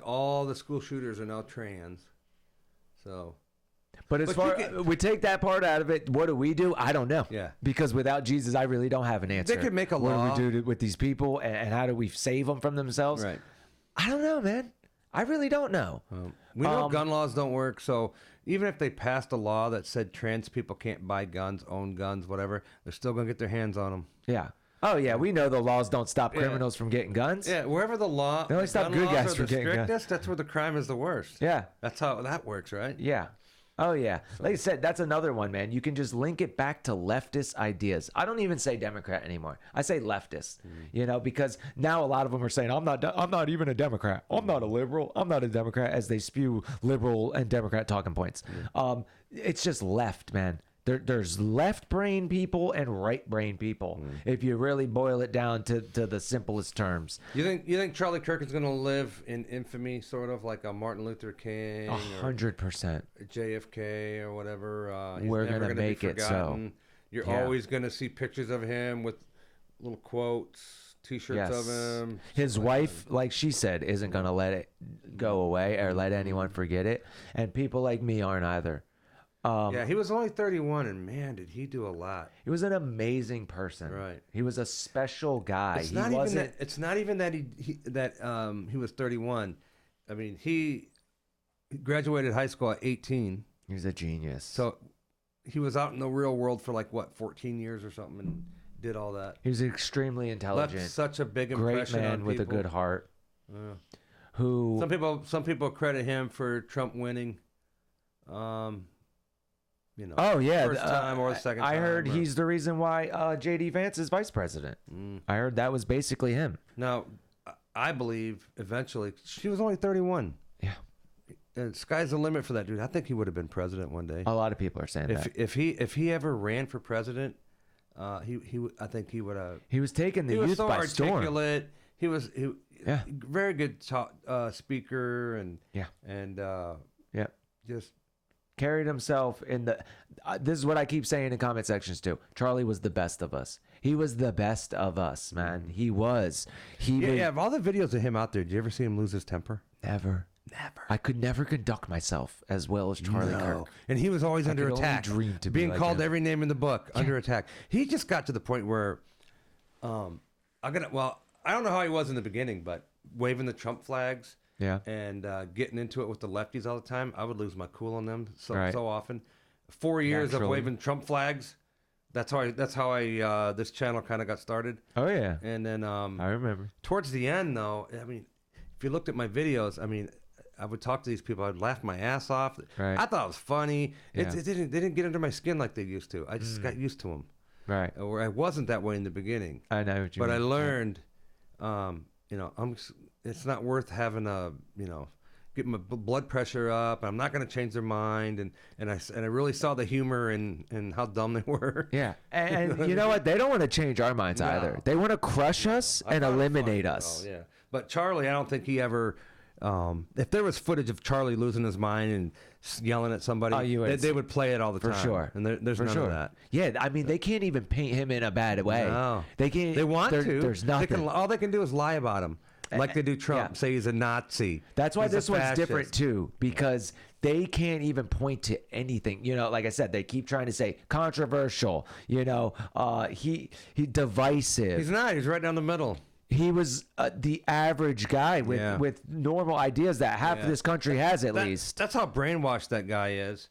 all the school shooters are now trans. So, but as far we take that part out of it, what do? I don't know. Yeah. Because without Jesus, I really don't have an answer. They could make a law. What do we do with these people, and how do we save them from themselves? Right. I don't know, man. I really don't know. We know gun laws don't work, so even if they passed a law that said trans people can't buy guns, own guns, whatever, they're still going to get their hands on them. Yeah. Oh, yeah. We know the laws don't stop criminals from getting guns. Yeah, wherever the law... They only stop good guys from getting guns. That's where the crime is the worst. Yeah. That's how that works, right? Yeah. Oh, yeah. Like I said, that's another one, man. You can just link it back to leftist ideas. I don't even say Democrat anymore. I say leftist, because now a lot of them are saying, I'm not even a Democrat. I'm not a liberal. I'm not a Democrat, as they spew liberal and Democrat talking points. It's just left, man. There's left brain people and right brain people. If you really boil it down to the simplest terms. You think Charlie Kirk is going to live in infamy, sort of like a Martin Luther King, 100%, JFK or whatever? He's We're never going to make it so. You're always going to see pictures of him with little quotes, T-shirts of him. His wife, like she said, isn't going to let it go away or let anyone forget it, and people like me aren't either. Yeah, he was only 31, and man, did he do a lot. He was an amazing person. Right. He was a special guy. It's not even that he was 31. I mean, he graduated high school at 18. He was a genius. So he was out in the real world for 14 years or something, and did all that. He was extremely intelligent. Left such a big great impression man on people. with a good heart. Who some people credit him for Trump winning. Oh yeah, first time or the second time. I heard he's the reason why J.D. Vance is vice president. I heard that was basically him. Now, I believe eventually she was only 31. Yeah, and sky's the limit for that dude. I think he would have been president one day. A lot of people are saying that. If he ever ran for president, I think he would have. He was taking the youth by storm. He was articulate. He was very good speaker and just carried himself in the this is what I keep saying in comment sections too. Charlie was the best of us. He was the best of us, man. He was. Of all the videos of him out there, did you ever see him lose his temper? Never. I could never conduct myself as well as Charlie Kirk. And he was always under attack. Dream to being like called him. Every name in the book, under attack. He just got to the point where I don't know how he was in the beginning, but waving the Trump flags. Yeah, and getting into it with the lefties all the time, I would lose my cool on them so often. 4 years of waving Trump flags. That's how I this channel kind of got started. Oh yeah, and then I remember towards the end though. I mean, if you looked at my videos, I mean, I would talk to these people. I'd laugh my ass off. Right. I thought it was funny. Yeah. They didn't get under my skin like they used to. I just got used to them. Right. Or I wasn't that way in the beginning. I know what you mean. But I learned, it's not worth having getting my blood pressure up. I'm not going to change their mind, and I really saw the humor in how dumb they were. Yeah, and you know what? They don't want to change our minds either. They want to crush us and eliminate us. Oh yeah, but Charlie, I don't think he ever. If there was footage of Charlie losing his mind and yelling at somebody, they would play it all the time. For sure. And there's none of that. Yeah, I mean, they can't even paint him in a bad way. No. They can't. They want to. There's nothing. All they can do is lie about him. Like they do Trump, say he's a Nazi. That's why he's this a one's fascist. different too, because they can't even point to anything. Like I said, they keep trying to say controversial. He divisive. He's not. He's right down the middle. He was the average guy with normal ideas that half of this country has at least. That's how brainwashed that guy is.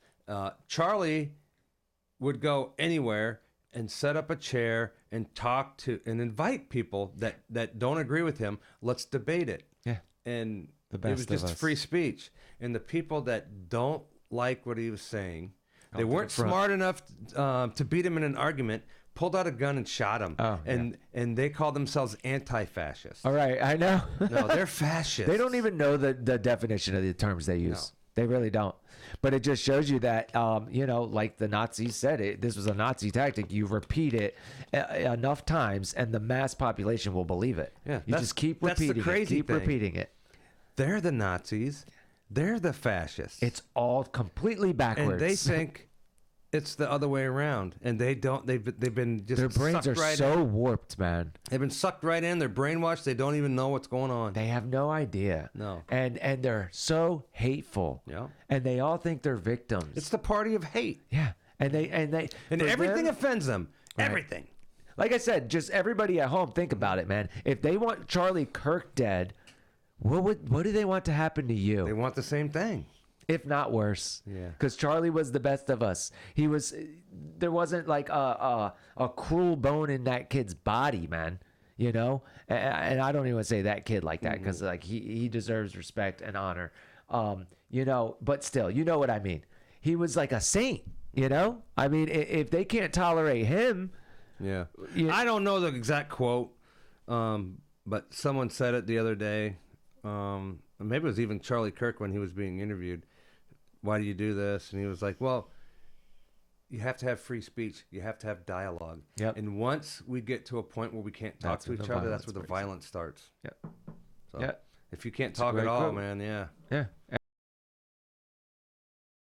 Charlie would go anywhere and set up a chair and talk to and invite people that don't agree with him. Let's debate it. Yeah. And the best it was just free speech. And the people that don't like what he was saying, they weren't smart enough to beat him in an argument, pulled out a gun and shot him. And they call themselves anti-fascists. All right, I know. No, they're fascists. They don't even know the definition of the terms they use. No. They really don't. But it just shows you that, like the Nazis said, this was a Nazi tactic. You repeat it enough times, and the mass population will believe it. Yeah, you just keep repeating it. Keep repeating it. They're the Nazis. They're the fascists. It's all completely backwards. And they think It's the other way around, and they don't. They've been just their brains are right so warped, man. They've been sucked right in. They're brainwashed. They don't even know what's going on. They have no idea. No. And they're so hateful. Yeah. And they all think they're victims. It's the party of hate. Yeah. And everything offends them. Right. Everything. Like I said, just everybody at home, think about it, man. If they want Charlie Kirk dead, what do they want to happen to you? They want the same thing. If not worse. Yeah. Because Charlie was the best of us. There wasn't like a cruel bone in that kid's body, man. You know? And I don't even say that kid like that because like he deserves respect and honor. You know, but still, you know what I mean. He was like a saint, you know? I mean, if they can't tolerate him. Yeah. I don't know the exact quote, but someone said it the other day. Maybe it was even Charlie Kirk when he was being interviewed. Why do you do this? And he was like, well, you have to have free speech. You have to have dialogue. Yep. And once we get to a point where we can't talk to each other, that's where the violence starts. Yep. So if you can't talk at all, man, yeah. Yeah.